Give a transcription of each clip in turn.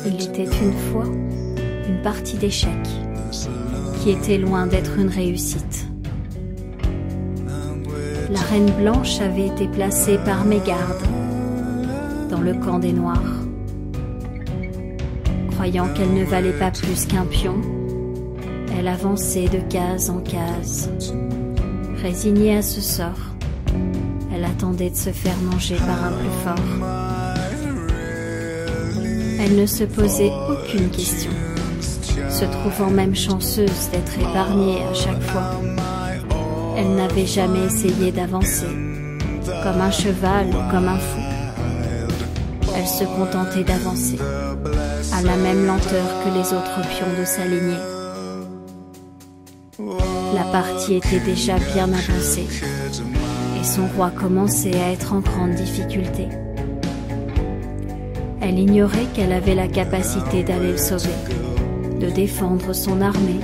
Il était une fois une partie d'échecs qui était loin d'être une réussite. La Reine Blanche avait été placée par mégarde dans le camp des Noirs. Croyant qu'elle ne valait pas plus qu'un pion, elle avançait de case en case. Résignée à ce sort, elle attendait de se faire manger par un plus fort. Elle ne se posait aucune question, se trouvant même chanceuse d'être épargnée à chaque fois. Elle n'avait jamais essayé d'avancer, comme un cheval ou comme un fou. Elle se contentait d'avancer, à la même lenteur que les autres pions de sa lignée. La partie était déjà bien avancée, et son roi commençait à être en grande difficulté. Elle ignorait qu'elle avait la capacité d'aller le sauver, de défendre son armée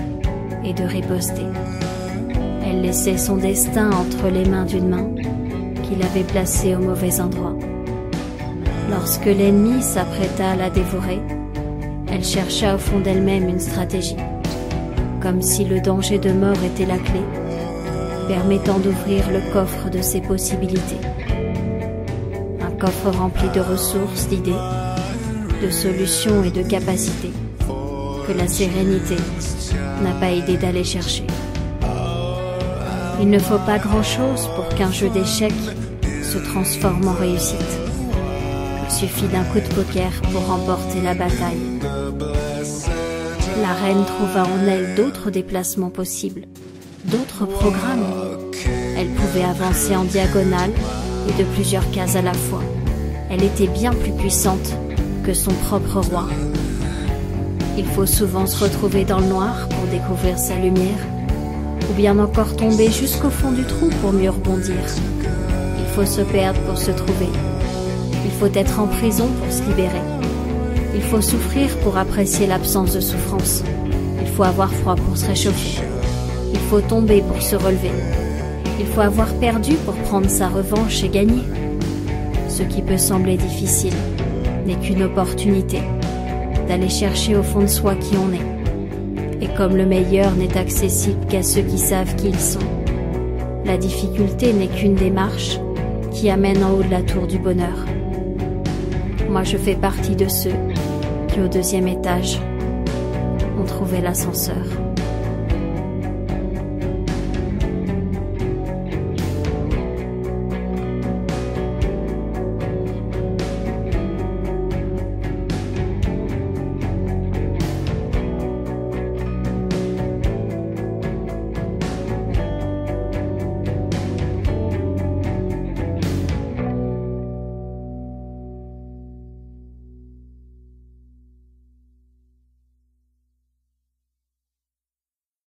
et de riposter. Elle laissait son destin entre les mains d'une main qu'il avait placée au mauvais endroit. Lorsque l'ennemi s'apprêta à la dévorer, elle chercha au fond d'elle-même une stratégie, comme si le danger de mort était la clé, permettant d'ouvrir le coffre de ses possibilités. Un coffre rempli de ressources, d'idées, de solutions et de capacités, que la sérénité n'a pas aidé d'aller chercher. Il ne faut pas grand-chose pour qu'un jeu d'échecs se transforme en réussite. Il suffit d'un coup de poker pour remporter la bataille. La reine trouva en elle d'autres déplacements possibles, d'autres programmes. Elle pouvait avancer en diagonale et de plusieurs cases à la fois. Elle était bien plus puissante que son propre roi. Il faut souvent se retrouver dans le noir pour découvrir sa lumière, ou bien encore tomber jusqu'au fond du trou pour mieux rebondir. Il faut se perdre pour se trouver. Il faut être en prison pour se libérer. Il faut souffrir pour apprécier l'absence de souffrance. Il faut avoir froid pour se réchauffer. Il faut tomber pour se relever. Il faut avoir perdu pour prendre sa revanche et gagner. Ce qui peut sembler difficile n'est qu'une opportunité d'aller chercher au fond de soi qui on est. Et comme le meilleur n'est accessible qu'à ceux qui savent qui ils sont, la difficulté n'est qu'une démarche qui amène en haut de la tour du bonheur. Moi, je fais partie de ceux qui, au 2e étage, ont trouvé l'ascenseur.